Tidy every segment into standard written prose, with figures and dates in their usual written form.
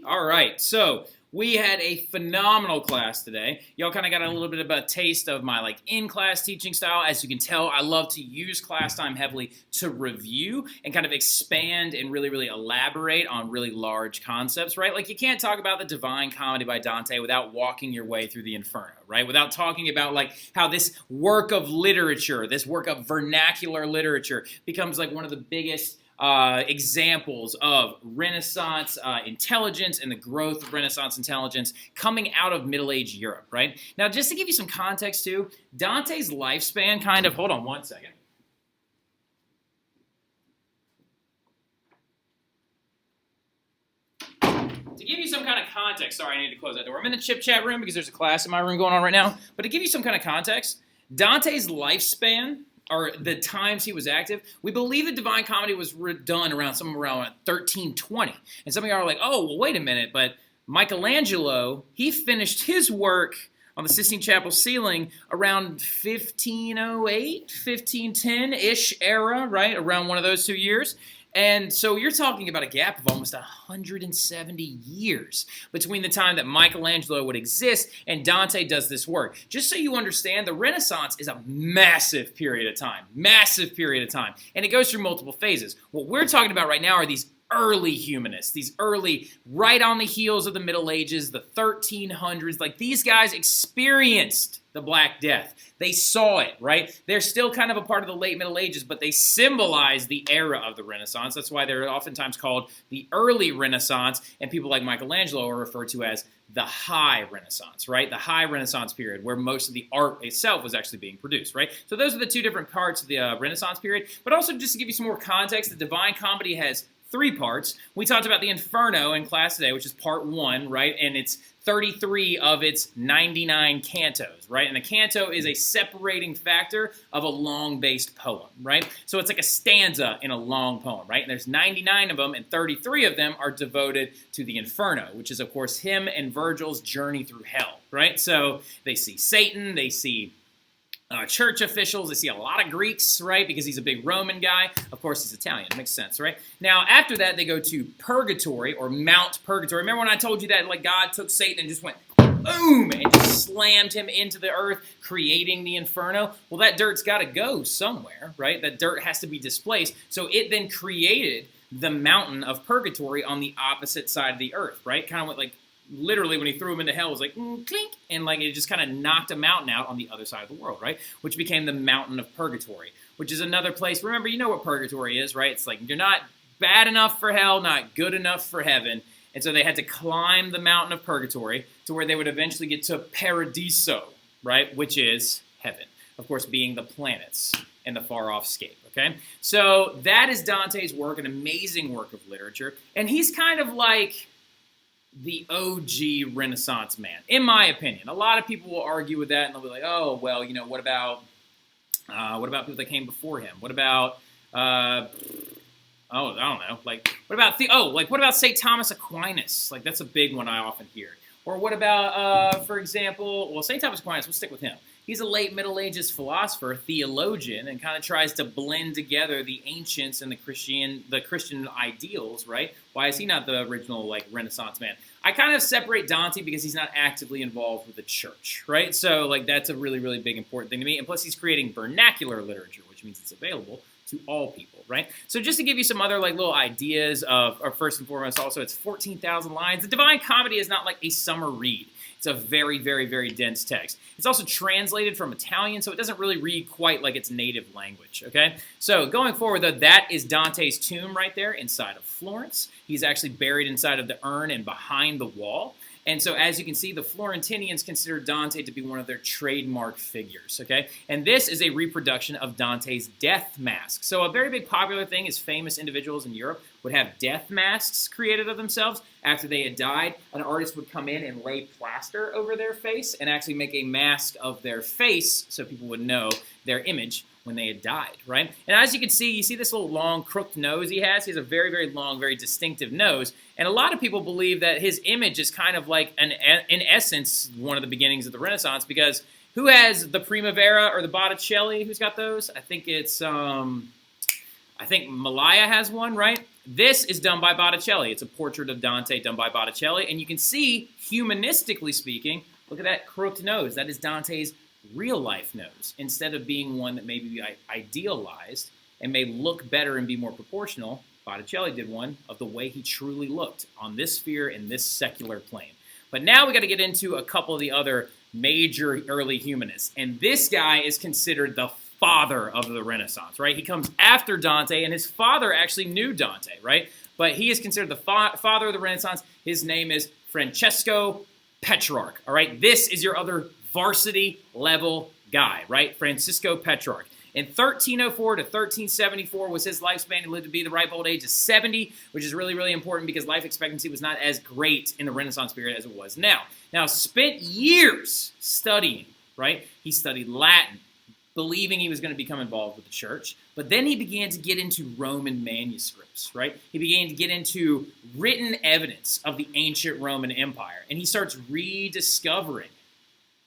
Sweet. All right. So we had a phenomenal class today. Y'all kind of got a little bit of a taste of my in-class teaching style. As you can tell, I love to use class time heavily to review and kind of expand and really elaborate on really large concepts, right? Like you can't talk about the Divine Comedy by Dante without walking your way through the Inferno, right? Without talking about how this work of literature, this work of vernacular literature becomes one of the biggest examples of Renaissance intelligence and the growth of Renaissance intelligence coming out of Middle Age Europe, right? Now, just to give you some context too, Dante's lifespan hold on one second. To give you some kind of context, sorry, I need to close that door. I'm in the chip chat room because there's a class in my room going on right now. But to give you some kind of context, Dante's lifespan, or the times he was active, we believe the Divine Comedy was done somewhere around 1320. And some of y'all are like, oh, well, wait a minute, but Michelangelo, he finished his work on the Sistine Chapel ceiling around 1508, 1510-ish era, right? Around one of those 2 years. And so you're talking about a gap of almost 170 years between the time that Michelangelo would exist and Dante does this work. Just so you understand, the Renaissance is a massive period of time. Massive period of time. And it goes through multiple phases. What we're talking about right now are these early humanists, these early, right on the heels of the Middle Ages, the 1300s. These guys experienced the Black Death. They saw it, right? They're still kind of a part of the late Middle Ages, but they symbolize the era of the Renaissance. That's why they're oftentimes called the early Renaissance, and people like Michelangelo are referred to as the High Renaissance, right? The High Renaissance period, where most of the art itself was actually being produced, right? So those are the two different parts of the Renaissance period. But also, just to give you some more context, the Divine Comedy has 3 parts. We talked about the Inferno in class today, which is part 1, right? And it's 33 of its 99 cantos, right? And a canto is a separating factor of a long-based poem, right? So it's like a stanza in a long poem, right? And there's 99 of them, and 33 of them are devoted to the Inferno, which is, of course, him and Virgil's journey through hell, right? So they see Satan, they see church officials. They see a lot of Greeks, right, because he's a big Roman guy. Of course, he's Italian. It makes sense, right? Now, after that, they go to Purgatory, or Mount Purgatory. Remember when I told you that God took Satan and just went boom and just slammed him into the earth, creating the Inferno? Well, that dirt's got to go somewhere, right? That dirt has to be displaced. So it then created the mountain of Purgatory on the opposite side of the earth, right? Kind of went literally, when he threw him into hell, it was clink, and it just kind of knocked a mountain out on the other side of the world, right? Which became the mountain of Purgatory, which is another place. Remember, you know what Purgatory is, right? It's you're not bad enough for hell, not good enough for heaven, and so they had to climb the mountain of Purgatory to where they would eventually get to Paradiso, right? Which is heaven, of course, being the planets and the far-off scape, okay? So that is Dante's work, an amazing work of literature, and he's kind of the OG Renaissance man, in my opinion. A lot of people will argue with that, and they'll be like, "Oh, well, what about people that came before him? What about, I don't know, what about St. Thomas Aquinas? That's a big one I often hear. Or what about, for example, well, St. Thomas Aquinas, we'll stick with him. He's a late Middle Ages philosopher, theologian, and kind of tries to blend together the ancients and the Christian ideals, right? Why is he not the original, Renaissance man? I kind of separate Dante because he's not actively involved with the church, right? So, that's a really big important thing to me. And plus, he's creating vernacular literature, which means it's available to all people, right? So just to give you some other little ideas or first and foremost, also, it's 14,000 lines. The Divine Comedy is not a summer read. It's a very dense text. It's also translated from Italian, so it doesn't really read quite like its native language, okay? So going forward, though, that is Dante's tomb right there inside of Florence. He's actually buried inside of the urn and behind the wall. And so, as you can see, the Florentinians consider Dante to be one of their trademark figures, okay? And this is a reproduction of Dante's death mask. So a very big popular thing is famous individuals in Europe would have death masks created of themselves. After they had died, an artist would come in and lay plaster over their face and actually make a mask of their face so people would know their image when they had died, right? And as you can see, you see this little long crooked nose he has. He has a very long, very distinctive nose. And a lot of people believe that his image is kind of in essence, one of the beginnings of the Renaissance, because who has the Primavera or the Botticelli? Who's got those? I think it's, I think Malaya has one, right? This is done by Botticelli. It's a portrait of Dante done by Botticelli. And you can see, humanistically speaking, look at that crooked nose. That is Dante's real-life nose. Instead of being one that may be idealized and may look better and be more proportional, Botticelli did one of the way he truly looked on this sphere in this secular plane. But now we got to get into a couple of the other major early humanists. And this guy is considered the father of the Renaissance, right? He comes after Dante, and his father actually knew Dante, right? But he is considered the father of the Renaissance. His name is Francesco Petrarch, all right? This is your other varsity level guy, right? Francisco Petrarch. In 1304 to 1374 was his lifespan. He lived to be the ripe old age of 70, which is really, really important because life expectancy was not as great in the Renaissance period as it was now. Now, spent years studying, right? He studied Latin, believing he was going to become involved with the church. But then he began to get into Roman manuscripts, right? He began to get into written evidence of the ancient Roman Empire. And he starts rediscovering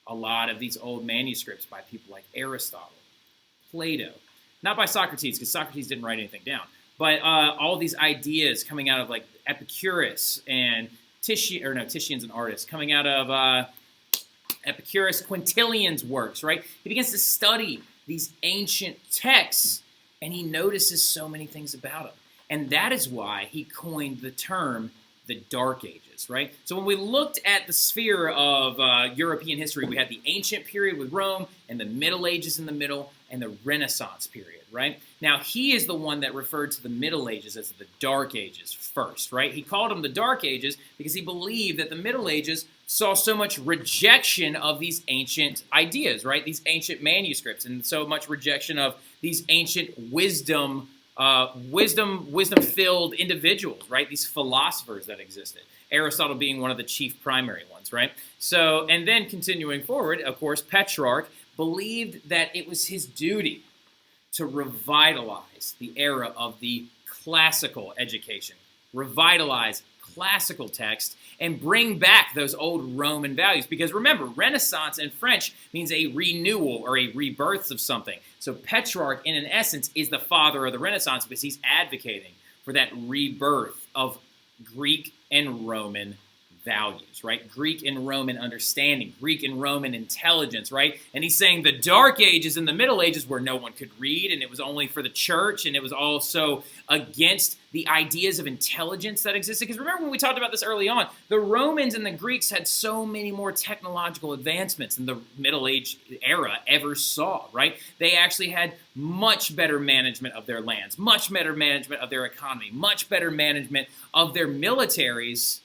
a lot of these old manuscripts by people like Aristotle, Plato, not by Socrates, because Socrates didn't write anything down, but all these ideas coming out of like Epicurus and Titian's an artist, coming out of Epicurus, Quintilian's works, right? He begins to study these ancient texts, and he notices so many things about them. And that is why he coined the term the Dark Ages, right? So when we looked at the sphere of European history, we had the ancient period with Rome, and the Middle Ages in the middle, and the Renaissance period, right? Now, he is the one that referred to the Middle Ages as the Dark Ages first, right? He called them the Dark Ages because he believed that the Middle Ages saw so much rejection of these ancient ideas, right? These ancient manuscripts, and so much rejection of these ancient wisdom-filled individuals, right? These philosophers that existed. Aristotle being one of the chief primary ones, right? So, and then continuing forward, of course, Petrarch believed that it was his duty to revitalize the era of the classical education, revitalize classical text, and bring back those old Roman values. Because remember, Renaissance in French means a renewal or a rebirth of something. So Petrarch, in an essence, is the father of the Renaissance because he's advocating for that rebirth of Greek and Roman values, right? Greek and Roman understanding, Greek and Roman intelligence, right? And he's saying the Dark Ages and the Middle Ages where no one could read and it was only for the church and it was also against the ideas of intelligence that existed. Because remember when we talked about this early on, the Romans and the Greeks had so many more technological advancements than the Middle Age era ever saw, right? They actually had much better management of their lands, much better management of their economy, much better management of their militaries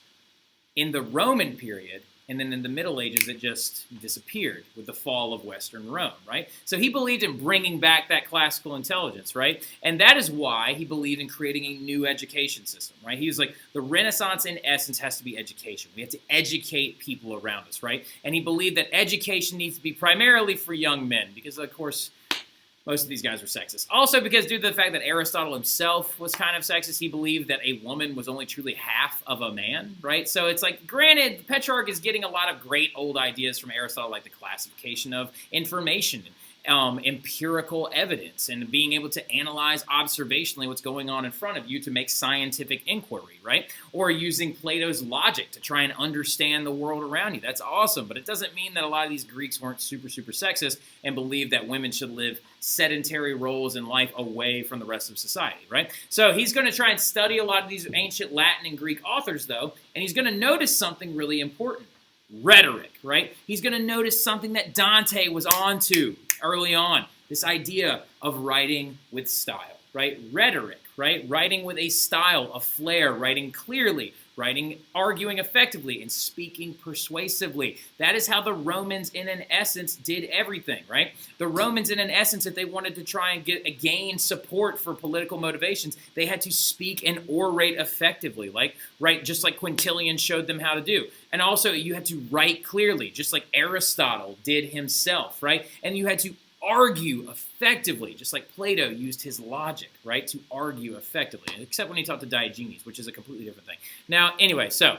in the Roman period, and then in the Middle Ages, it just disappeared with the fall of Western Rome, right? So he believed in bringing back that classical intelligence, right? And that is why he believed in creating a new education system, right? He was like, the Renaissance in essence has to be education. We have to educate people around us, right? And he believed that education needs to be primarily for young men, because of course, most of these guys were sexist. Also because due to the fact that Aristotle himself was kind of sexist, he believed that a woman was only truly half of a man, right? So it's like, granted, Petrarch is getting a lot of great old ideas from Aristotle, like the classification of information, empirical evidence, and being able to analyze observationally what's going on in front of you to make scientific inquiry, right? Or using Plato's logic to try and understand the world around you. That's awesome, but it doesn't mean that a lot of these Greeks weren't super, super sexist and believed that women should live sedentary roles in life away from the rest of society, right? So he's going to try and study a lot of these ancient Latin and Greek authors, though, and he's going to notice something really important. Rhetoric, right? He's going to notice something that Dante was onto early on, this idea of writing with style, right? Rhetoric, right? Writing with a style, a flair, writing clearly, arguing effectively, and speaking persuasively. That is how the Romans, in an essence, did everything, right? The Romans, in an essence, if they wanted to try and gain support for political motivations, they had to speak and orate effectively, just like Quintilian showed them how to do. And also, you had to write clearly, just like Aristotle did himself, right? And you had to argue effectively, just like Plato used his logic, right, to argue effectively, except when he talked to Diogenes, which is a completely different thing. Now, anyway, so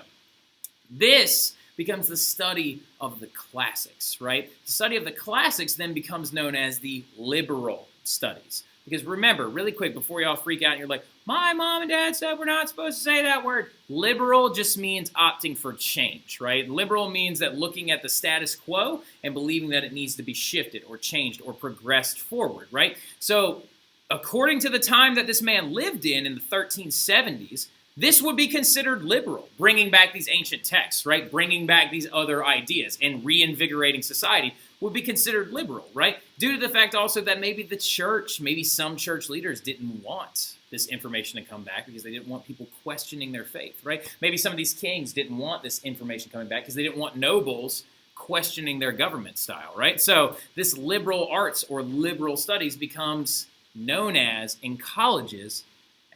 this becomes the study of the classics, right? The study of the classics then becomes known as the liberal studies. Because remember, really quick, before y'all freak out and you're like, my mom and dad said we're not supposed to say that word. Liberal just means opting for change, right? Liberal means that looking at the status quo and believing that it needs to be shifted or changed or progressed forward, right? So according to the time that this man lived in the 1370s, this would be considered liberal, bringing back these ancient texts, right? Bringing back these other ideas and reinvigorating society would be considered liberal, right? Due to the fact also that maybe the church, maybe some church leaders didn't want this information to come back because they didn't want people questioning their faith, right? Maybe some of these kings didn't want this information coming back because they didn't want nobles questioning their government style, right? So this liberal arts or liberal studies becomes known as, in colleges,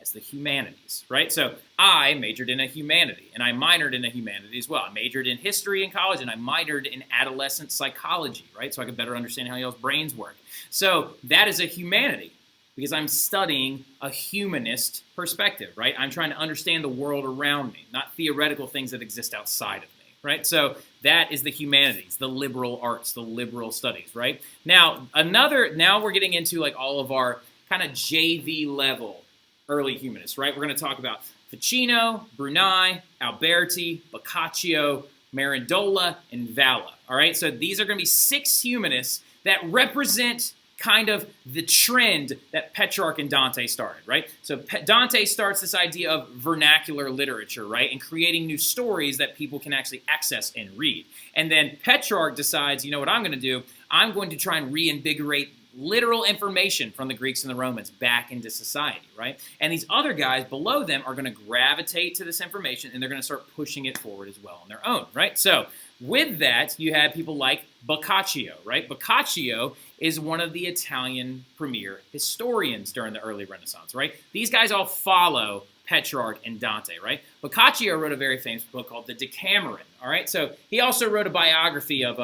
as the humanities, right? So I majored in a humanity, and I minored in a humanity as well. I majored in history in college, and I minored in adolescent psychology, right? So I could better understand how y'all's brains work. So that is a humanity, because I'm studying a humanist perspective, right? I'm trying to understand the world around me, not theoretical things that exist outside of me, right? So that is the humanities, the liberal arts, the liberal studies, right? Now we're getting into like all of our kind of JV level early humanists, right? We're going to talk about Ficino, Bruni, Alberti, Boccaccio, Mirandola, and Valla, all right? So these are going to be 6 humanists that represent kind of the trend that Petrarch and Dante started, right? So Dante starts this idea of vernacular literature, right? And creating new stories that people can actually access and read. And then Petrarch decides, you know what I'm going to do? I'm going to try and reinvigorate literal information from the Greeks and the Romans back into society, right? And these other guys below them are going to gravitate to this information, and they're going to start pushing it forward as well on their own, right? So with that, you have people like Boccaccio, right? Boccaccio is one of the Italian premier historians during the early Renaissance, right? These guys all follow Petrarch and Dante, right? Boccaccio wrote a very famous book called the Decameron, all right? So he also wrote a biography of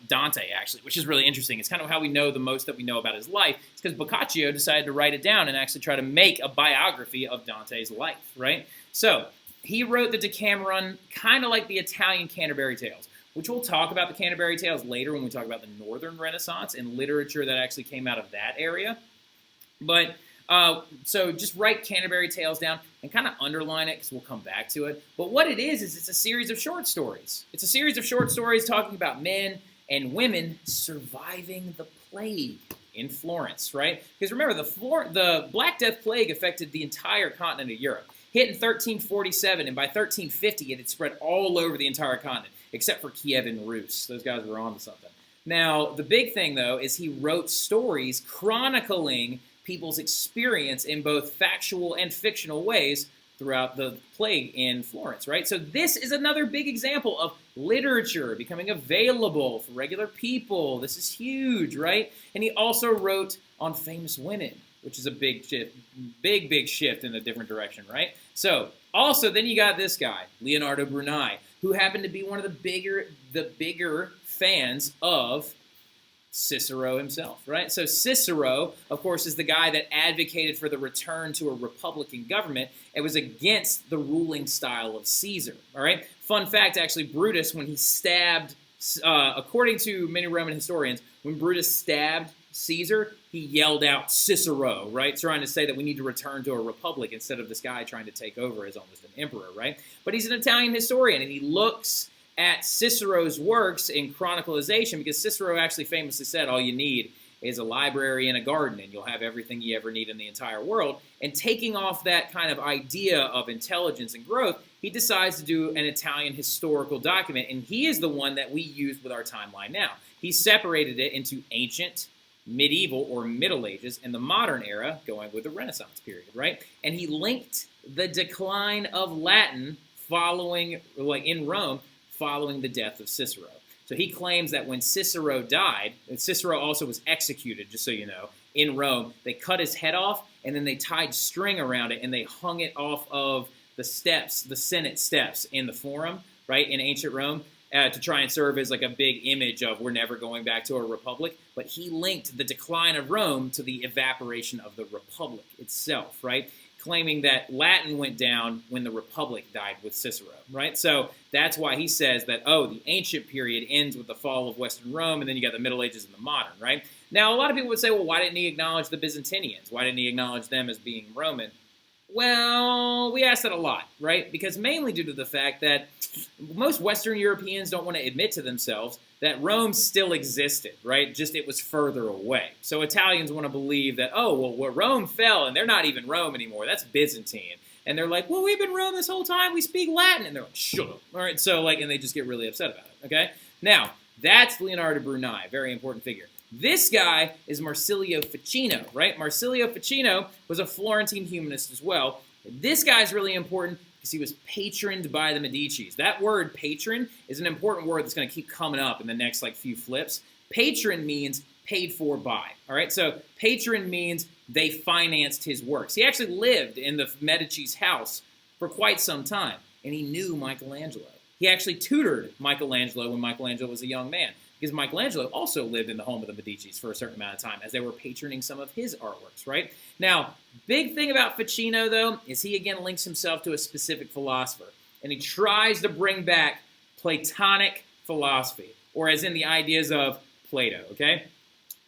Dante, actually, which is really interesting. It's kind of how we know the most that we know about his life. It's because Boccaccio decided to write it down and actually try to make a biography of Dante's life, right? So he wrote the Decameron kind of like the Italian Canterbury Tales, which we'll talk about the Canterbury Tales later when we talk about the Northern Renaissance and literature that actually came out of that area. But so just write Canterbury Tales down and kind of underline it because we'll come back to it. But what it is it's a series of short stories. It's a series of short stories talking about men and women surviving the plague in Florence, right? Because remember, the Black Death Plague affected the entire continent of Europe. Hit in 1347, and by 1350, it had spread all over the entire continent, except for Kiev and Rus. Those guys were on to something. Now, the big thing, though, is he wrote stories chronicling people's experience in both factual and fictional ways throughout the plague in Florence, right? So this is another big example of literature becoming available for regular people. This is huge, right? And he also wrote on famous women, which is a big shift, big shift in a different direction, right? So also then you got this guy, Leonardo Bruni, who happened to be one of the bigger fans of Cicero himself, right? So Cicero, of course, is the guy that advocated for the return to a republican government. It was against the ruling style of Caesar, all right? Fun fact, actually, Brutus, when he stabbed, according to many Roman historians, when Brutus stabbed Caesar, he yelled out Cicero, right? Trying to say that we need to return to a republic instead of this guy trying to take over as almost an emperor, right? But he's an Italian historian, and he looks at Cicero's works in chronicalization, because Cicero actually famously said all you need is a library and a garden, and you'll have everything you ever need in the entire world. And taking off that kind of idea of intelligence and growth, he decides to do an Italian historical document, and he is the one that we use with our timeline now. He separated it into ancient, medieval, or Middle Ages, and the modern era, going with the Renaissance period, right? And he linked the decline of Latin following, like in Rome, following the death of Cicero. So he claims that when Cicero died, and Cicero also was executed, just so you know, in Rome, they cut his head off, and then they tied string around it, and they hung it off of the steps, the Senate steps in the Forum, right, in ancient Rome, to try and serve as like a big image of we're never going back to a republic. But he linked the decline of Rome to the evaporation of the republic itself, right? Claiming that Latin went down when the Republic died with Cicero, right? So that's why he says that, oh, the ancient period ends with the fall of Western Rome, and then you got the Middle Ages and the modern, right? Now, a lot of people would say, well, why didn't he acknowledge the Byzantinians? Why didn't he acknowledge them as being Roman? Well, we ask that a lot, right? Because mainly due to the fact that most Western Europeans don't want to admit to themselves that Rome still existed, right? Just it was further away. So Italians want to believe that, oh, well, Rome fell and they're not even Rome anymore. That's Byzantine. And they're like, well, we've been Rome this whole time. We speak Latin. And they're like, shut up. All right, so and they just get really upset about it, okay? Now, that's Leonardo Bruni, very important figure. This guy is Marsilio Ficino, right? Marsilio Ficino was a Florentine humanist as well. This guy's really important because he was patroned by the Medicis. That word patron is an important word that's going to keep coming up in the next few flips. Patron means paid for by, all right? So patron means they financed his works. He actually lived in the Medici's house for quite some time, and he knew Michelangelo. He actually tutored Michelangelo when Michelangelo was a young man, because Michelangelo also lived in the home of the Medicis for a certain amount of time as they were patroning some of his artworks, right? Now, big thing about Ficino, though, is he again links himself to a specific philosopher, and he tries to bring back Platonic philosophy, or as in the ideas of Plato, okay?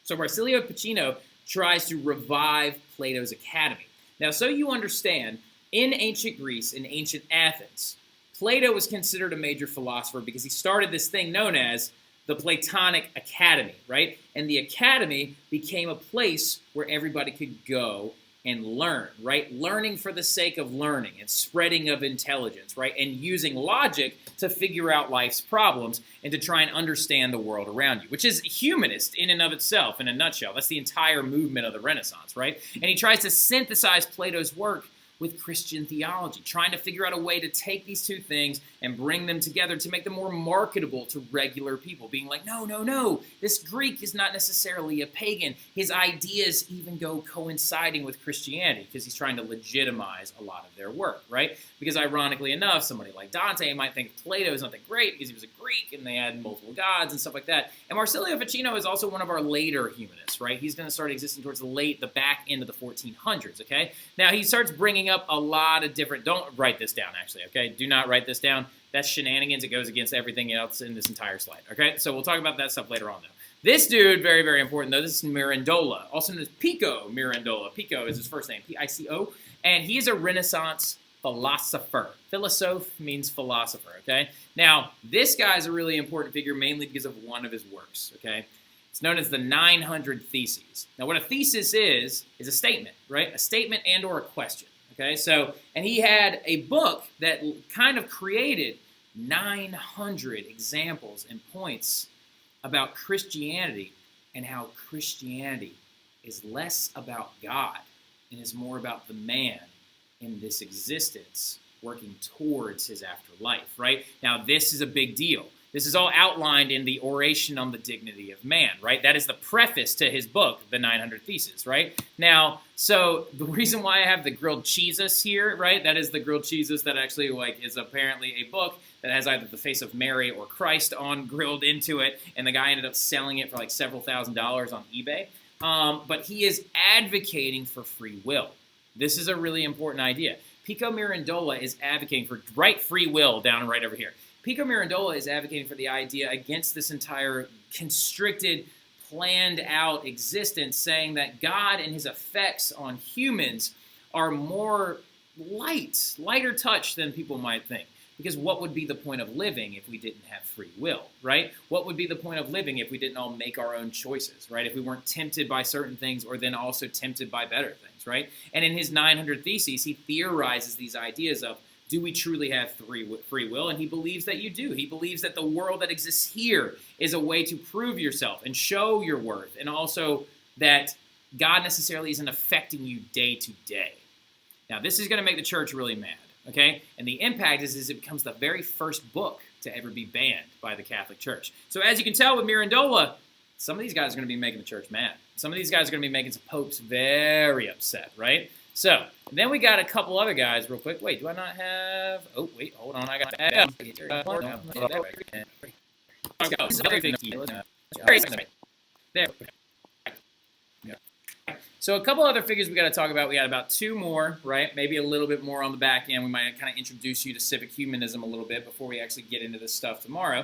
So Marsilio Ficino tries to revive Plato's academy. Now, so you understand, in ancient Greece, in ancient Athens, Plato was considered a major philosopher because he started this thing known as the Platonic Academy, right? And the academy became a place where everybody could go and learn, right? Learning for the sake of learning and spreading of intelligence, right? And using logic to figure out life's problems and to try and understand the world around you, which is humanist in and of itself, in a nutshell. That's the entire movement of the Renaissance, right? And he tries to synthesize Plato's work with Christian theology, trying to figure out a way to take these two things and bring them together to make them more marketable to regular people, being like, no, this Greek is not necessarily a pagan. His ideas even go coinciding with Christianity because he's trying to legitimize a lot of their work, right? Because ironically enough, somebody like Dante might think Plato is nothing great because he was a Greek and they had multiple gods and stuff like that. And Marsilio Ficino is also one of our later humanists, right? He's going to start existing towards the back end of the 1400s, okay? Now, he starts bringing up a lot of different, don't write this down actually, okay? Do not write this down. That's shenanigans. It goes against everything else in this entire slide, okay? So we'll talk about that stuff later on though. This dude, very, very important though, this is Mirandola, also known as Pico Mirandola. Pico is his first name, P-I-C-O, and he's a Renaissance philosopher. Philosoph means philosopher, okay? Now, this guy's a really important figure mainly because of one of his works, okay? It's known as the 900 Theses. Now, what a thesis is a statement, right? A statement and or a question, okay? So, and he had a book that kind of created 900 examples and points about Christianity and how Christianity is less about God and is more about the man in this existence working towards his afterlife, right? Now, this is a big deal. This is all outlined in the Oration on the Dignity of Man, right? That is the preface to his book, The 900 Theses, right? Now, so the reason why I have the grilled cheeses here, right? That is the grilled cheeses that actually is apparently a book that has either the face of Mary or Christ on grilled into it, and the guy ended up selling it for several $1,000s on eBay. But he is advocating for free will. This is a really important idea. Pico Mirandola is advocating for free will down right over here. Pico Mirandola is advocating for the idea against this entire constricted, planned-out existence, saying that God and his effects on humans are more lighter touch than people might think. Because what would be the point of living if we didn't have free will, right? What would be the point of living if we didn't all make our own choices, right? If we weren't tempted by certain things or then also tempted by better things, right? And in his 900 Theses, he theorizes these ideas of, do we truly have free will? And he believes that you do. He believes that the world that exists here is a way to prove yourself and show your worth, and also that God necessarily isn't affecting you day to day. Now, this is going to make the church really mad, okay? And the impact is it becomes the very first book to ever be banned by the Catholic Church. So as you can tell with Mirandola, some of these guys are going to be making the church mad. Some of these guys are going to be making some popes very upset, right? So, then we got a couple other guys real quick. Wait, do I not have... Oh, wait, hold on. I got... There. So a couple other figures we got to talk about. We got about two more, right? Maybe a little bit more on the back end. We might kind of introduce you to civic humanism a little bit before we actually get into this stuff tomorrow.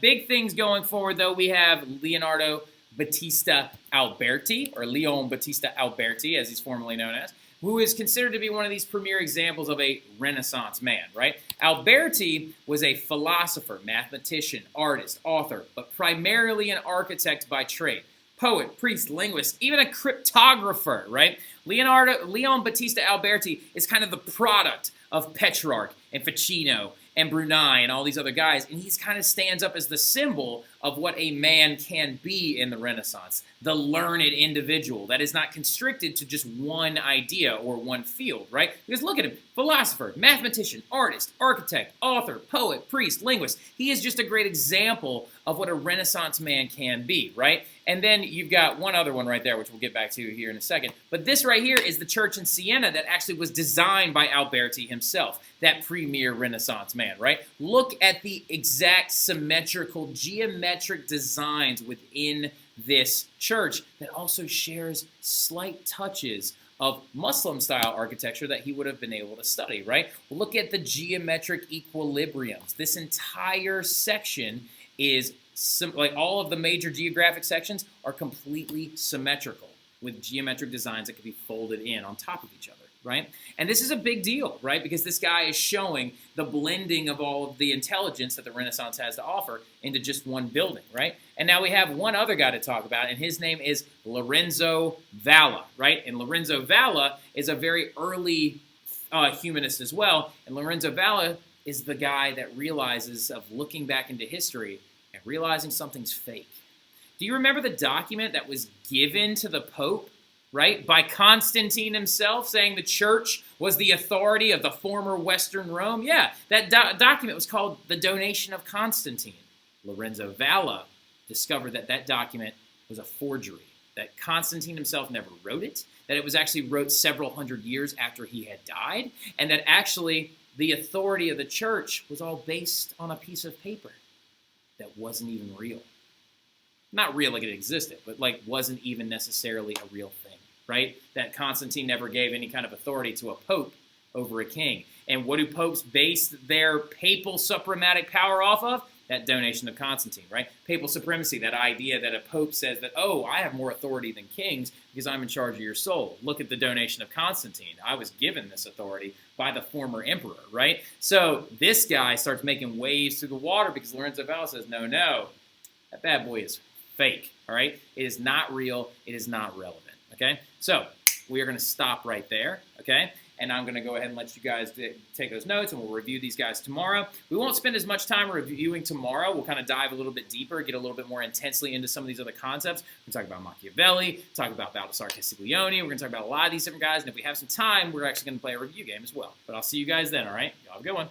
Big things going forward, though. We have Leonardo Battista Alberti, or Leon Battista Alberti, as he's formerly known as, who is considered to be one of these premier examples of a Renaissance man, right? Alberti was a philosopher, mathematician, artist, author, but primarily an architect by trade. Poet, priest, linguist, even a cryptographer, right? Leon Battista Alberti is kind of the product of Petrarch and Ficino and Bruni and all these other guys, and he kind of stands up as the symbol of what a man can be in the Renaissance, the learned individual that is not constricted to just one idea or one field, right? Because look at him, philosopher, mathematician, artist, architect, author, poet, priest, linguist. He is just a great example of what a Renaissance man can be, right? And then you've got one other one right there, which we'll get back to here in a second. But this right here is the church in Siena that actually was designed by Alberti himself, that premier Renaissance man, right? Look at the exact symmetrical, geometric designs within this church that also shares slight touches of Muslim-style architecture that he would have been able to study, right? Look at the geometric equilibriums. This entire section is like all of the major geographic sections are completely symmetrical with geometric designs that can be folded in on top of each other, right? And this is a big deal, right? Because this guy is showing the blending of all of the intelligence that the Renaissance has to offer into just one building, right? And now we have one other guy to talk about, and his name is Lorenzo Valla, right? And Lorenzo Valla is a very early humanist as well, and Lorenzo Valla is the guy that realizes of looking back into history and realizing something's fake. Do you remember the document that was given to the Pope, right, by Constantine himself, saying the church was the authority of the former Western Rome? Yeah, that document was called the Donation of Constantine. Lorenzo Valla discovered that that document was a forgery, that Constantine himself never wrote it, that it was actually wrote several hundred years after he had died, and that actually the authority of the church was all based on a piece of paper that wasn't even real. Not real like it existed, but like wasn't even necessarily a real thing, right? That Constantine never gave any kind of authority to a pope over a king. And what do popes base their papal suprematic power off of? That donation of Constantine, right? Papal supremacy, that idea that a pope says that, oh, I have more authority than kings because I'm in charge of your soul. Look at the donation of Constantine. I was given this authority by the former emperor, right? So this guy starts making waves through the water because Lorenzo Valla says, no, that bad boy is fake, all right? It is not real. It is not relevant, okay? So we are going to stop right there, okay? And I'm going to go ahead and let you guys take those notes, and we'll review these guys tomorrow. We won't spend as much time reviewing tomorrow. We'll kind of dive a little bit deeper, get a little bit more intensely into some of these other concepts. We're going to talk about Machiavelli, talk about Baldassare Castiglione. We're going to talk about a lot of these different guys, and if we have some time, we're actually going to play a review game as well. But I'll see you guys then, all right? Y'all have a good one.